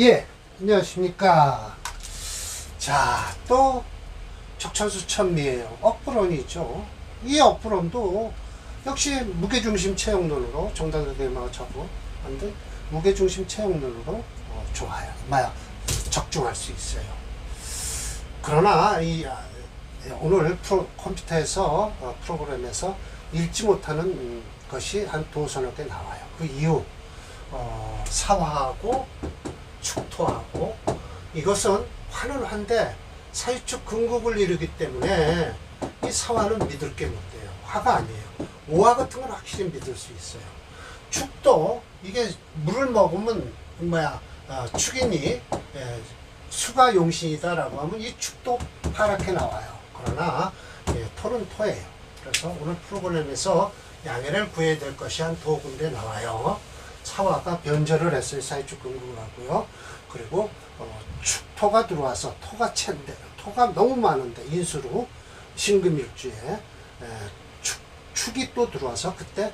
예, 안녕하십니까. 자, 또 적천수천미예요. 억부론이죠. 이 억부론도 역시 무게중심 체형론으로 정단대마가 저고 만든 무게중심 체형론으로 좋아요. 적중할 수 있어요. 그러나 오늘 컴퓨터에서 프로그램에서 읽지 못하는 것이 한 두서너 개 나와요. 그 이유 사화하고 축토하고 이것은 화는 화인데 사유축 근국을 이루기 때문에 이 사화는 믿을 게 못 돼요. 화가 아니에요. 오화 같은 건 확실히 믿을 수 있어요. 축도 이게 물을 먹으면 축이니 수가 용신이다라고 하면 이 축도 파랗게 나와요. 그러나 토는 토예요. 그래서 오늘 프로그램에서 양해를 구해야 될 것이 한 두 군데 나와요. 사화가 변절을 했어요. 사유축 근국을 하고요. 그리고 축토가 들어와서 토가 챈데 토가 너무 많은데 인수로 신금일주에 축이 또 들어와서 그때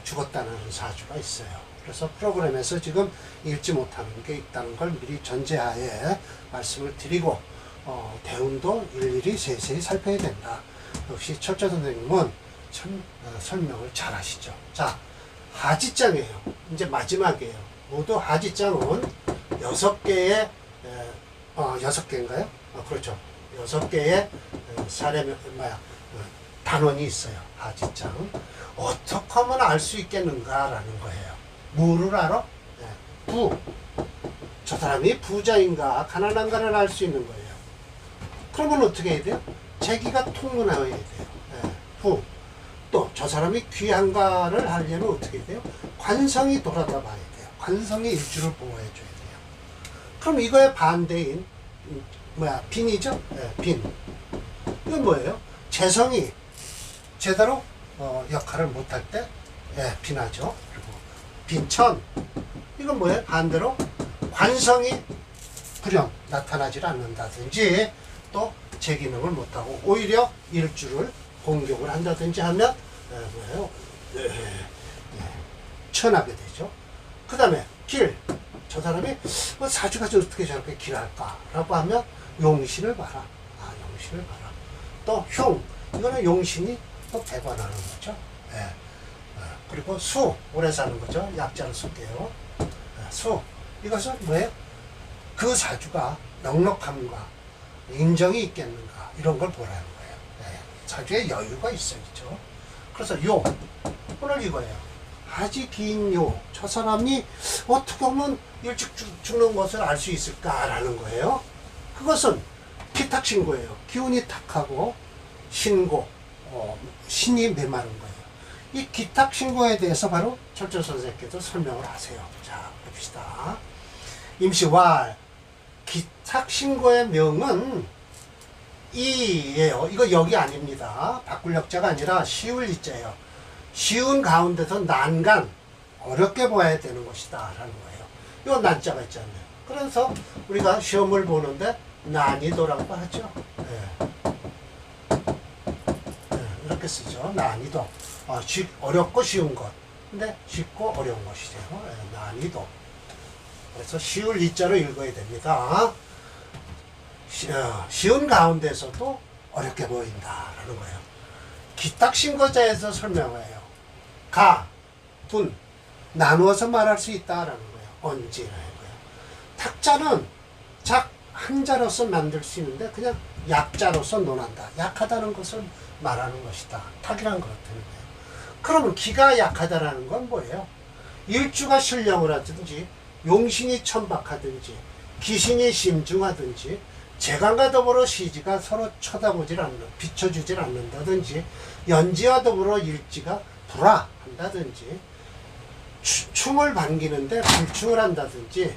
죽었다는 사주가 있어요. 그래서 프로그램에서 지금 읽지 못하는 게 있다는 걸 미리 전제하에 말씀을 드리고 대운도 일일이 세세히 살펴야 된다. 역시 철저 선생님은 참 설명을 잘 하시죠. 자, 하지장이에요. 이제 마지막이에요. 모두 하지장은 6개의 6개인가요? 그렇죠. 6개의 단원이 있어요. 하지장. 어떻게 하면 알 수 있겠는가라는 거예요. 뭐를 알아? 부. 저 사람이 부자인가 가난한가를 알 수 있는 거예요. 그러면 어떻게 해야 돼요? 재기가 통문해야 돼요. 부. 또 저 사람이 귀한가를 하려면 어떻게 해야 돼요? 관성이 돌아다 봐야 돼요. 관성이 일주를 보호해 줘야 돼요. 그럼 이거의 반대인 빈이죠? 빈. 이건 뭐예요? 재성이 제대로 역할을 못할 때 빈하죠. 그리고 빈천. 이건 뭐예요? 반대로 관성이 불영 나타나질 않는다든지 또 제 기능을 못하고 오히려 일주를 공격을 한다든지 하면 천하게 되죠. 그 다음에 길. 저 사람이 사주가 어떻게 저렇게 길할까 라고 하면 용신을 봐라. 용신을 봐라. 또 흉. 이거는 용신이 또 배반하는 거죠. 그리고 수. 오래 사는 거죠. 약자를 쓸게요. 수. 이것은 뭐예요? 그 사주가 넉넉함과 인정이 있겠는가 이런 걸 보라는 거예요. 사주에 여유가 있어야죠. 그래서 요. 오늘 이거예요. 하지 긴 요. 저 사람이 어떻게 하면 일찍 죽는 것을 알 수 있을까라는 거예요. 그것은 기탁신고예요. 기운이 탁하고 신고, 신이 메마른 거예요. 이 기탁신고에 대해서 바로 철저 선생님께서 설명을 하세요. 자, 봅시다. 임시왈. 기탁신고의 명은 이예요. 이거 여기 아닙니다. 바꿀 역자가 아니라 쉬울 이자예요. 쉬운 가운데서 난간, 어렵게 봐야 되는 것이다 라는 거예요. 이거 난자가 있잖아요. 그래서 우리가 시험을 보는데 난이도라고 하죠. 이렇게 쓰죠. 난이도. 어렵고 쉬운 것. 근데 쉽고 어려운 것이죠. 난이도. 그래서 쉬울 이자로 읽어야 됩니다. 쉬운 가운데서도 어렵게 보인다라는 거예요. 기탁신고자에서 설명해요. 가, 분, 나누어서 말할 수 있다라는 거예요. 언제라는 거예요. 탁자는 한자로서 만들 수 있는데 그냥 약자로서 논한다. 약하다는 것을 말하는 것이다. 탁이란 그렇다는 거예요. 그러면 기가 약하다라는 건 뭐예요? 일주가 신령을 하든지 용신이 천박하든지 기신이 심중하든지 재간과 더불어 시지가 서로 쳐다보질 않는, 비춰주질 않는다든지 연지와 더불어 일지가 불화한다든지 충을 반기는데 불충을 한다든지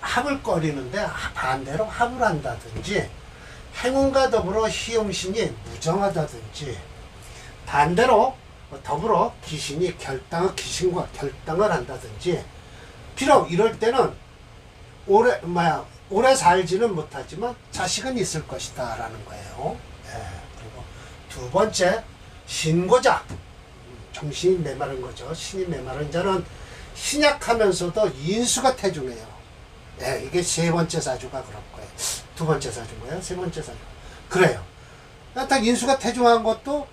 합을 꺼리는데 반대로 합을 한다든지 행운과 더불어 희용신이 무정하다든지 반대로 더불어 기신이 기신과 결당을 한다든지 비록 이럴 때는 오래 살지는 못하지만 자식은 있을 것이다 라는 거예요. 그리고 두 번째 신고자. 정신이 메마른 거죠. 신이 메마른 자는 신약하면서도 인수가 태중해요. 예, 이게 세 번째 사주가 그럴 거예요. 두 번째 사주인가요? 세 번째 사주. 그래요. 딱 인수가 태중한 것도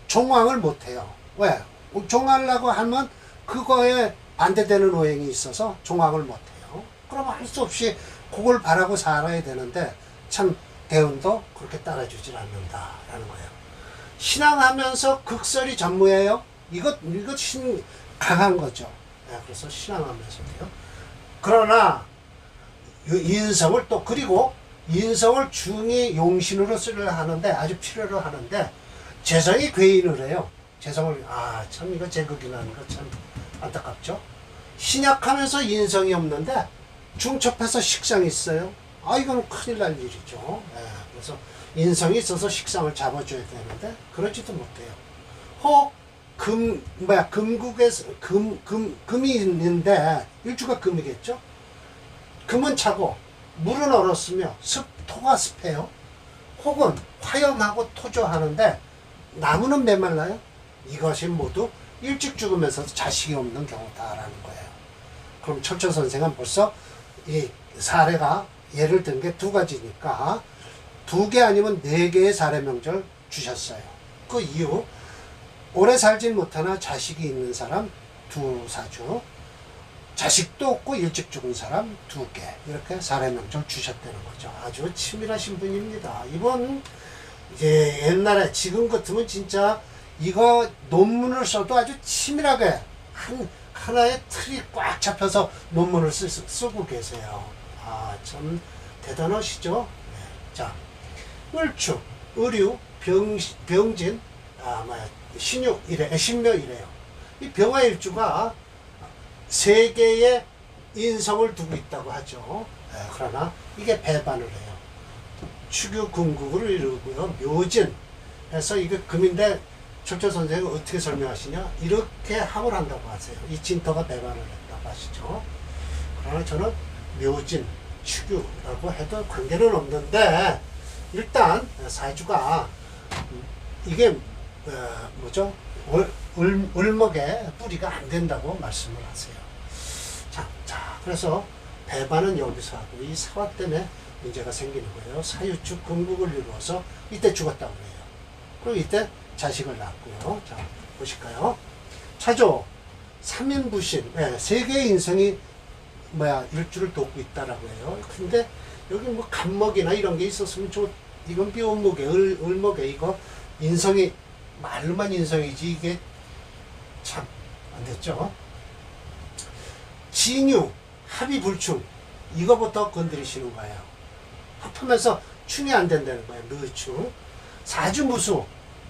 종황을 못해요. 왜? 종하려고 하면 그거에 반대되는 오행이 있어서 종황을 못해요. 그럼 할 수 없이 그걸 바라고 살아야 되는데 참 대운도 그렇게 따라주질 않는다라는 거예요. 신앙하면서 극설이 전무예요. 이것 강한 거죠. 네, 그래서 신앙하면서도요. 그러나 인성을 또 그리고 인성을 중히 용신으로 쓰려 하는데 아주 필요로 하는데 재성이 괴인을 해요. 재성을 참 이거 제극이라는 거 참 안타깝죠. 신약하면서 인성이 없는데 중첩해서 식상이 있어요. 이건 큰일 날 일이죠. 그래서 인성이 있어서 식상을 잡아줘야 되는데 그러지도 못해요. 혹 금국에서 금이 있는데 일주가 금이겠죠. 금은 차고 물은 얼었으며 토가 습해요. 혹은 화염하고 토조하는데 나무는 메말라요. 이것이 모두 일찍 죽으면서 자식이 없는 경우다라는 거예요. 그럼 철철 선생은 벌써 이 사례가 예를 든 게 두 가지니까 2개 아니면 4개의 사례 명절 주셨어요. 그 이유 오래 살진 못하나 자식이 있는 사람 2사주, 자식도 없고 일찍 죽은 사람 2개, 이렇게 사례 명절 주셨다는 거죠. 아주 치밀하신 분입니다. 이번 이제 옛날에 지금 같으면 진짜 이거 논문을 써도 아주 치밀하게 하나의 틀이 꽉 잡혀서 논문을 쓰고 계세요. 참 대단하시죠? 네. 자, 을축, 의류, 병진, 신유 이래, 신묘 이래요. 이 병화 일주가 3개의 인성을 두고 있다고 하죠. 네, 그러나 이게 배반을 해요. 축유 궁극을 이루고요. 묘진 해서 이게 금인데 철철 선생은 어떻게 설명하시냐? 이렇게 합을 한다고 하세요. 이 진토가 배반을 했다고 하시죠. 그러나 저는 묘진, 축유라고 해도 관계는 없는데 일단 사주가 이게 뭐죠? 을목에 뿌리가 안 된다고 말씀을 하세요. 자, 그래서 배반은 여기서 하고 이 사화 때문에 문제가 생기는 거예요. 사유축 금국을 이루어서 이때 죽었다고 해요. 그리고 이때 자식을 낳고요. 자, 보실까요? 차조, 3인부신, 3개의 인성이 일주를 돕고 있다라고 해요. 근데 여기 뭐 간목이나 이런 게 있었으면 이건 비원목에, 을목에 이거 인성이, 말로만 인성이지 이게 참 안 됐죠. 진유, 합의불충, 이거부터 건드리시는 거예요. 합하면서 충이 안 된다는 거예요. 느충. 사주무수,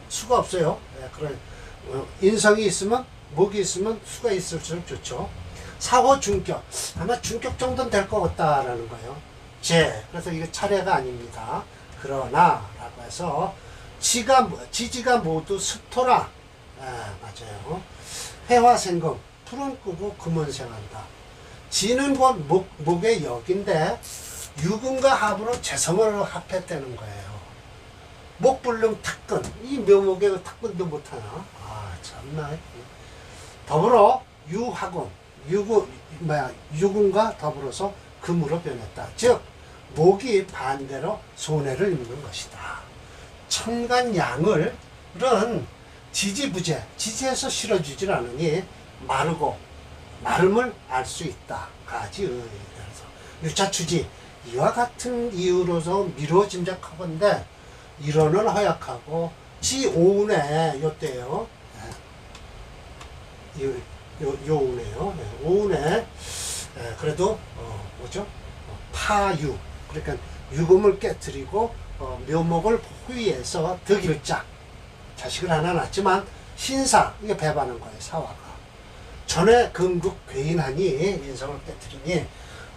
수가 없어요. 그런 인성이 있으면, 목이 있으면 수가 있을수록 좋죠. 사호 중격, 아마 중격 정도는 될 것 같다라는 거예요. 그래서 이게 차례가 아닙니다. 그러나 라고 해서 지지가 모두 습토라. 맞아요. 해화생금, 풀은 끄고 금은 생한다. 지는 곧 목의 역인데 유금과 합으로 재성을 합했다는 거예요. 목불능 탁근, 이 묘목의 탁근도 못하나? 참나. 더불어 유화금, 유금과 더불어서 금으로 변했다. 즉 목이 반대로 손해를 입는 것이다. 천간양을은 지지부재, 지지해서 실어주질 않으니 마르고 마름을 알 수 있다. 가지의. 그래서 유차추지, 이와 같은 이유로서 미루어 짐작하건대 일원은 허약하고 오운에 요때요. 요 운에요. 오운에 그래도 뭐죠? 파유, 그러니까 유금을 깨뜨리고 묘목을 호위해서 득일자, 자식을 하나 낳지만 신사, 이게 배반한 거예요. 사화가 전에 금국 괴인하니 인성을 깨뜨리니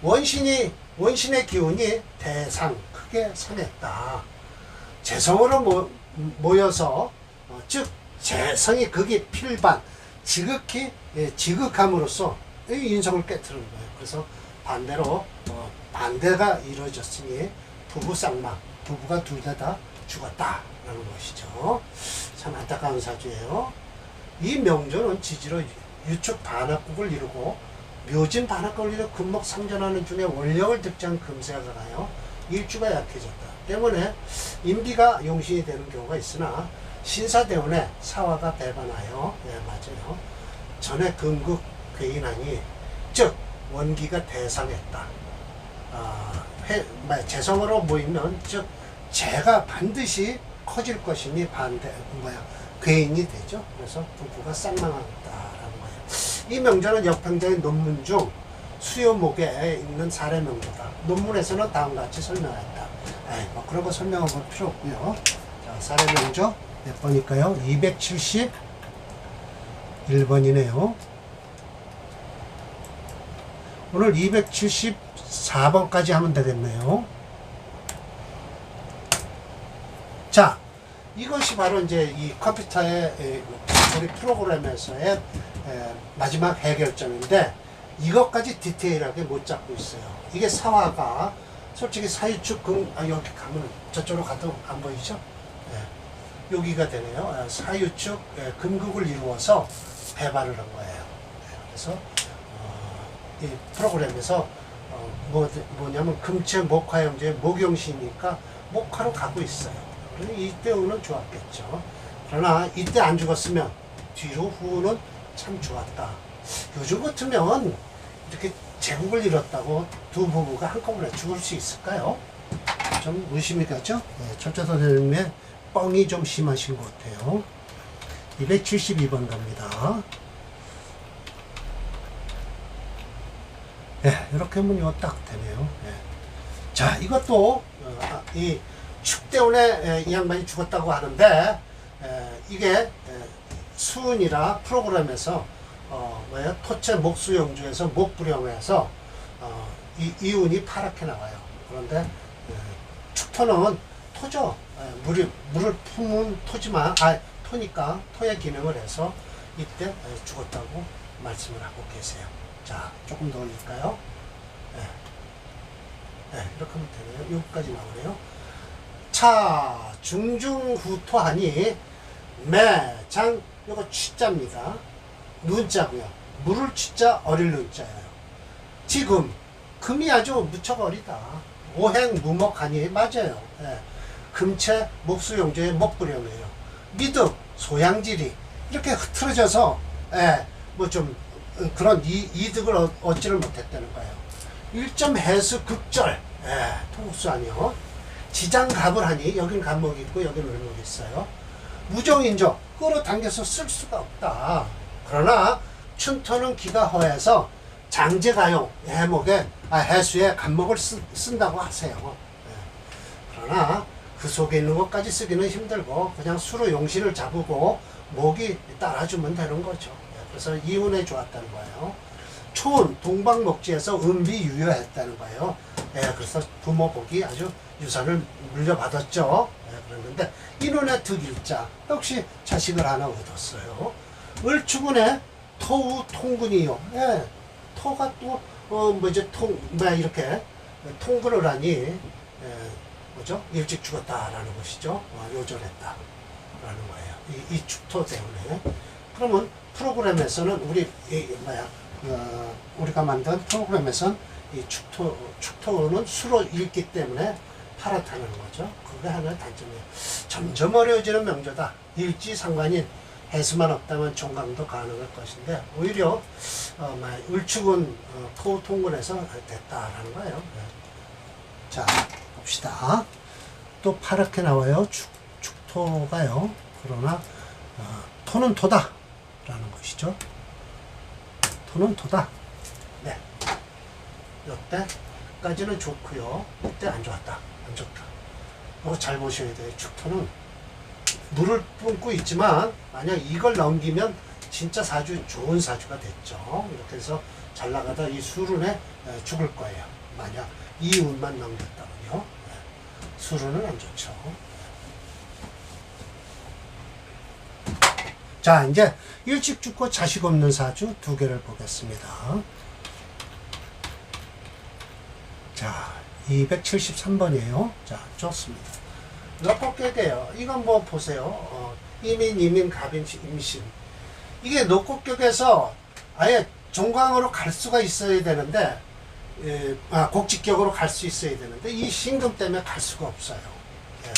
원신의 기운이 대상 크게 상했다. 재성으로 모여서 즉 재성이 극이 필반, 지극히 지극함으로써 인성을 깨뜨리는 거예요. 그래서 반대로 반대가 이루어졌으니 부부쌍망, 부부가 둘 다 죽었다라는 것이죠. 참 안타까운 사주예요. 이 명조는 지지로 유축 반합국을 이루고 묘진 반학걸리로 금목 상전하는 중에 원력을 득장 금세가 가요. 일주가 약해졌다. 때문에 인비가 용신이 되는 경우가 있으나 신사대운에 사화가 배반하여 맞아요. 전에 금극 괴인하니 즉 원기가 대상했다. 재성으로 모이면 즉 재가 반드시 커질 것이니 괴인이 되죠. 그래서 부부가 쌍망하다라는 거예요. 이 명조는 역평자의 논문 중 수요목에 있는 사례 명조다. 논문에서는 다음과 같이 설명했다. 그런 거 설명해 볼 필요 없고요. 자, 사례 명조 몇 번일까요? 271번이네요. 오늘 274번까지 하면 되겠네요. 자, 이것이 바로 이제 이 컴퓨터의 우리 프로그램에서의 마지막 해결점인데 이것까지 디테일하게 못 잡고 있어요. 이게 사화가 솔직히 사유축 여기 가면 저쪽으로 가도 안 보이죠? 여기가 되네요. 사유축 금극을 이루어서 배반을 한 거예요. 그래서 이 프로그램에서 뭐냐면 금체 목화형제 목용시니까 목화로 가고 있어요. 이때 운은 좋았겠죠. 그러나 이때 안 죽었으면 뒤로 후는 참 좋았다. 요즘 같으면 이렇게 제국을 잃었다고 두 부부가 한꺼번에 죽을 수 있을까요? 좀 의심이 가죠? 첫째 선생님의 뻥이 좀 심하신 것 같아요. 272번 갑니다. 이렇게 하면 딱 되네요. 자, 이것도 이 축대운에 이 양반이 죽었다고 하는데 이게 수운이라 프로그램에서 토체 목수영주에서 목불영에서 이 운이 파랗게 나와요. 그런데 축토는 토죠. 물을 품은 토지만 토니까 토의 기능을 해서 이때 죽었다고 말씀을 하고 계세요. 자, 조금 더 올릴까요? 이렇게 하면 되네요. 여기까지 나오네요. 차, 중중후토하니 매장, 요거 취자입니다. 눈자고요. 물을 취자, 어릴 눈자예요. 지금 금이 아주 무척 어리다. 오행무목하니 맞아요. 금체 목수용조의 목불형이에요. 미득, 소양질이 이렇게 흐트러져서 뭐 좀 그런 이득을 얻지를 못했다는 거예요. 1점 해수 극절, 토국수 아니요. 지장갑을 하니 여긴 갑목이 있고 여긴 을목이 있어요. 무정인조 끌어당겨서 쓸 수가 없다. 그러나 춘토는 기가 허해서 장제가용 해목에 해수에 갑목을 쓴다고 하세요. 그러나 그 속에 있는 것까지 쓰기는 힘들고 그냥 수로 용신을 잡고 목이 따라주면 되는 거죠. 그래서 이운에 좋았다는 거예요. 초운 동방목지에서 은비 유효했다는 거예요. 그래서 부모복이 아주 유산을 물려받았죠. 그랬는데 인운의 득일자 역시 자식을 하나 얻었어요. 을축운에 토우 통군이요. 토가 또 이렇게 통근을 하니 뭐죠? 일찍 죽었다라는 것이죠. 요절했다라는 거예요. 이 축토 때문에. 그러면 프로그램에서는 우리가 만든 프로그램에서는 이 축토는 수로 읽기 때문에 파랗다는 거죠. 그게 하나의 단점이에요. 점점 어려워지는 명조다. 일지상관인 해수만 없다면 종강도 가능할 것인데 오히려 을축은 토통근에서 됐다라는 거예요. 자, 봅시다. 또 파랗게 나와요. 축토가요. 그러나 토는 토다 라는 것이죠. 토는 토다. 이때까지는 좋고요. 이때 안 좋았다. 안 좋다. 이거 잘 보셔야 돼요. 축토는 물을 뿜고 있지만 만약 이걸 넘기면 진짜 사주 좋은 사주가 됐죠. 이렇게 해서 잘 나가다 이 수run에 죽을 거예요. 만약 이 운만 넘겼다면요. 수run은 안 좋죠. 자, 이제 일찍 죽고 자식 없는 사주 두 개를 보겠습니다. 자, 273번이에요. 자, 좋습니다. 녹곡격이에요. 이건 뭐 보세요. 이민, 갑인, 임신. 이게 녹곡격에서 아예 종강으로 갈 수가 있어야 되는데, 곡직격으로 갈 수 있어야 되는데 이 신금 때문에 갈 수가 없어요. 예.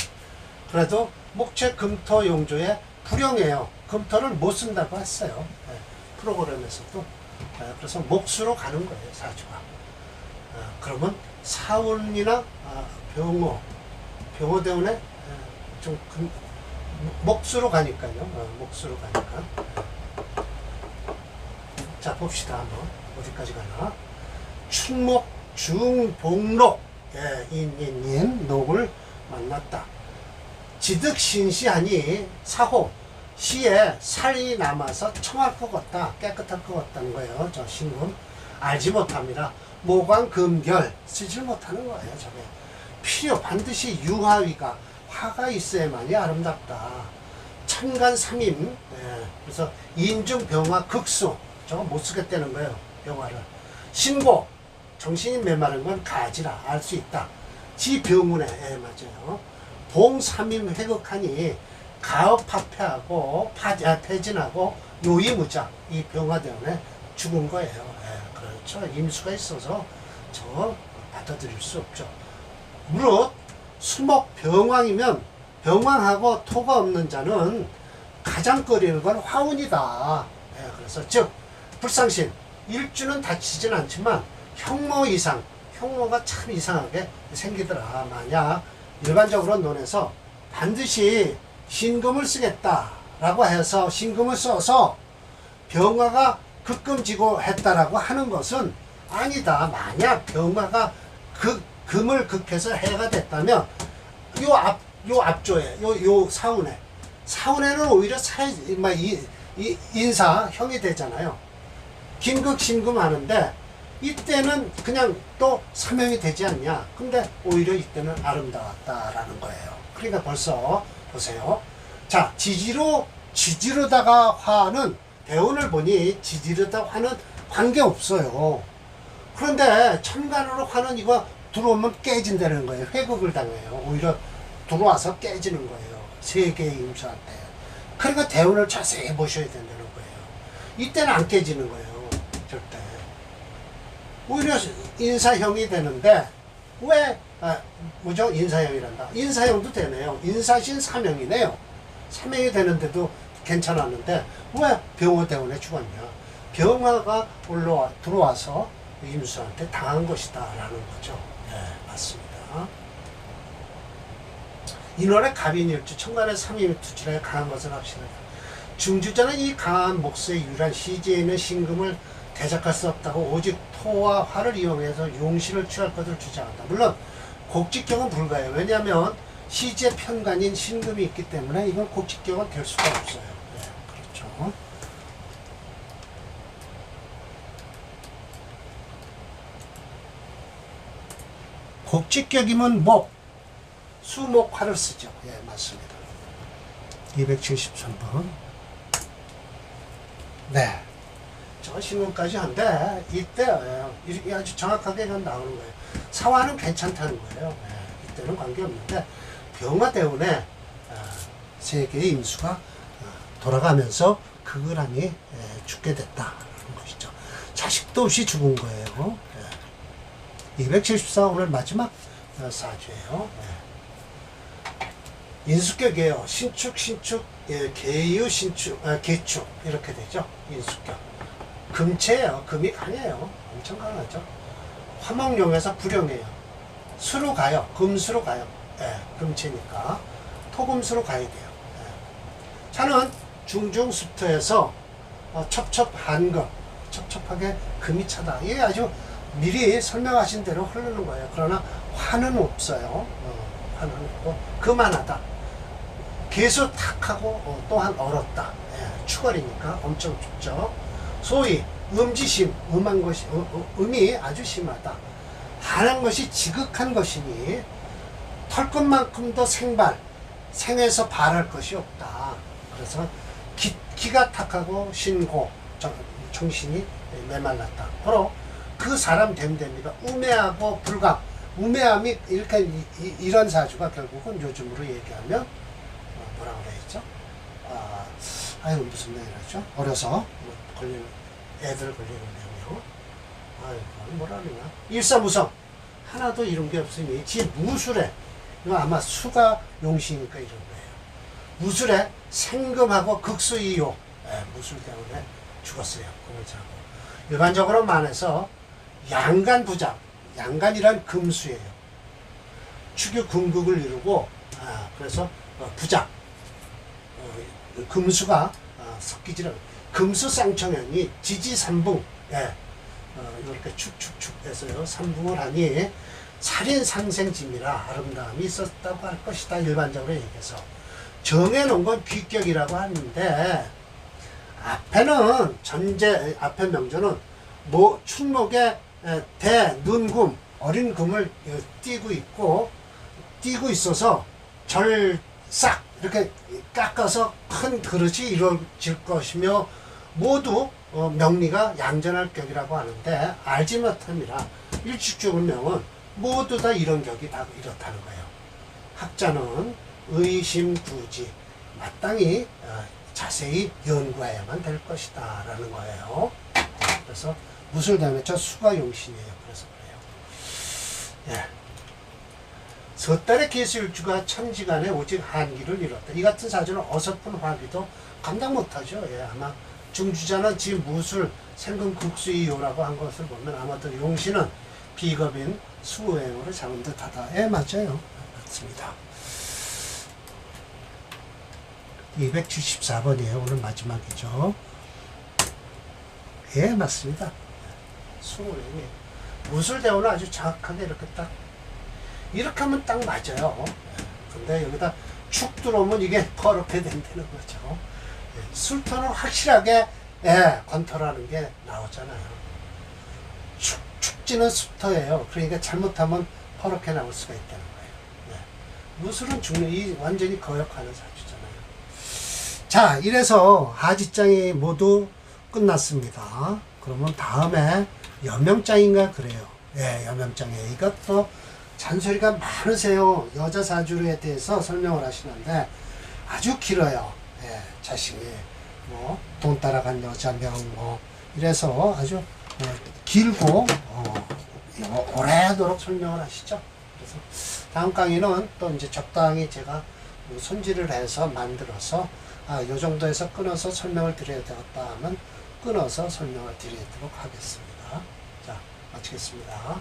그래도 목체 금토 용조에 불용해요. 금토를 못 쓴다고 했어요. 예. 프로그램에서도. 예. 그래서 목수로 가는 거예요, 사주가. 그러면 사운이나 병호 대운에 좀 목수로 가니까요. 목수로 가니까. 자, 봅시다. 한번 어디까지 가나. 춘목 중복록, 인인인 녹을 만났다. 지득신시하니 사호, 시에 살이 남아서 청할 것 같다, 깨끗할 것 같다는 거예요. 저 신금 알지 못합니다. 모광금결 쓰질 못하는 거예요. 저게 필요 반드시 유화위가 화가 있어야만이 아름답다. 천간삼임, 그래서 인중병화 극수, 저거 못 쓰겠다는 거예요. 병화를. 신고, 정신이 메마른 건 가지라 알 수 있다. 지병운에, 맞아요. 봉삼임 회극하니 가업파패하고 폐진하고 요이무작, 이 병화 때문에 죽은 거예요. 그렇죠. 임수가 있어서 저 받아들일 수 없죠. 무릇 수목 병왕이면 병왕하고 토가 없는 자는 가장 꺼리는 건 화운이다. 그래서 즉 불상신 일주는 다치진 않지만 형모 이상, 형모가 참 이상하게 생기더라. 만약 일반적으로 논에서 반드시 신금을 쓰겠다라고 해서 신금을 써서 병화가 극금지고 했다라고 하는 것은 아니다. 만약 병화가 금을 극해서 해가 됐다면 요 앞조에 요 사운에는 오히려 인사형이 되잖아요. 김극신금 하는데 이때는 그냥 또 사명이 되지 않냐. 근데 오히려 이때는 아름다웠다라는 거예요. 그러니까 벌써 보세요. 자, 지지르다가 화는 대운을 보니 지지르다 화는 관계없어요. 그런데 천간으로 화는 이거 들어오면 깨진다는 거예요. 회극을 당해요. 오히려 들어와서 깨지는 거예요. 세계의 임수한테. 그러니까 대운을 자세히 보셔야 된다는 거예요. 이때는 안 깨지는 거예요. 절대. 오히려 인사형이 되는데 왜 인사형이란다. 인사형도 되네요. 인사신 사명이네요. 사명이 되는데도 괜찮았는데 왜 병화대운에 죽었냐. 병화가 들어와서 임수한테 당한 것이다 라는 거죠. 맞습니다. 인월의 갑인일주 천간의 삼임이 투출해 강한 것을 합시다. 중주자는 이 강한 목수의 유일한 시지에 있는 신금을 대적할 수 없다고 오직 토와 화를 이용해서 용신을 취할 것을 주장한다. 물론 곡직격은 불가해요. 왜냐하면 시지의 편간인 신금이 있기 때문에 이건 곡직격은 될 수가 없어요. 그렇죠. 곡직격이면 목, 수목화를 쓰죠. 맞습니다. 273번. 네. 저 신문까지 한데 이때 이렇게 아주 정확하게 나오는 거예요. 사화는 괜찮다는 거예요. 이때는 관계없는데 병화 때문에 세계의 임수가 돌아가면서 그거라니 죽게 됐다는 것이죠. 자식도 없이 죽은 거예요. 274 오늘 마지막 사주예요. 인수격이에요. 신축, 계유, 계축 이렇게 되죠. 인수격. 금체예요. 금이 강해요. 엄청 강하죠. 화목용에서 불용해요. 수로 가요. 금수로 가요. 금체니까 토금수로 가야 돼요. 차는 중중수토에서 첩첩한금, 첩첩하게 금이 차다. 이게 아주 미리 설명하신 대로 흐르는 거예요. 그러나 화는 없어요. 화는 없고 그만하다. 개수 탁하고 또한 얼었다. 추월이니까 엄청 춥죠. 소위 음지심, 음한 것이 음이 아주 심하다. 한한 것이 지극한 것이니 털끝만큼도 생에서 발할 것이 없다. 그래서 기가 탁하고 신고 정신이 메말랐다. 바로 그 사람 됨됩니다. 우매하고 불감, 우매함이 이렇게 이런 사주가 결국은 요즘으로 얘기하면 뭐라고 그래야죠? 아유 무슨 얘기를 하죠? 어려서 걸리는 애들 걸리는데요. 아이고, 뭐라 그러냐. 일사무성. 하나도 이런 게 없으니, 지 무술에, 이거 아마 수가 용시니까 이런 거예요. 무술에 생금하고 극수이요. 무술 때문에 죽었어요. 꿈을 자고. 일반적으로 말해서 양간 부장. 양간이란 금수예요. 축유 금극을 이루고, 그래서 부장. 금수가 섞이지는 금수 쌍청현이 지지삼붕 이렇게 축축축 해서요 삼붕을 하니 살인상생짐이라 아름다움이 있었다고 할 것이다. 일반적으로 얘기해서 정해놓은 건 귀격이라고 하는데 앞에는 앞에 명조는 충목에 눈금 어린 금을 띄고 있어서 절싹 이렇게 깎아서 큰 그릇이 이루어질 것이며 모두 명리가 양전할 격이라고 하는데 알지 못함이라 일축적인 명은 모두 다 이런 격이 이렇다는 거예요. 학자는 의심구지 마땅히 자세히 연구해야만 될 것이다 라는 거예요. 그래서 무술다음에 저 수가 용신이에요. 그래서 그래요. 예. 섣달의 기술주가 천지간에 오직 한기를 이뤘다. 이 같은 사주는 어설픈 화기도 감당 못하죠. 예, 아마 중주자는 지금 무술 생금극수이요라고 한 것을 보면 아마도 용신은 비겁인 수호행으로 잡은 듯하다. 예, 맞아요. 맞습니다. 274번이에요. 오늘 마지막이죠. 예, 맞습니다. 수호행이 무술대원은 아주 정확하게 이렇게 딱 이렇게 하면 딱 맞아요. 근데 여기다 축 들어오면 이게 퍼렇게 된다는 거죠. 술토는 확실하게 권터라는 게 나오잖아요. 축지는 수터예요. 그러니까 잘못하면 퍼렇게 나올 수가 있다는 거예요. 무술은 완전히 거역하는 사주잖아요. 자, 이래서 하지장이 모두 끝났습니다. 그러면 다음에 여명장인가 그래요. 여명장이에요. 이것도 잔소리가 많으세요. 여자 사주에 대해서 설명을 하시는데 아주 길어요. 자식이 돈 따라간 여자 명 이래서 아주 길고 오래도록 설명을 하시죠. 그래서 다음 강의는 또 이제 적당히 제가 손질을 해서 만들어서 요 정도에서 끊어서 설명을 드려야 되겠다 하면 끊어서 설명을 드리도록 하겠습니다. 자, 마치겠습니다.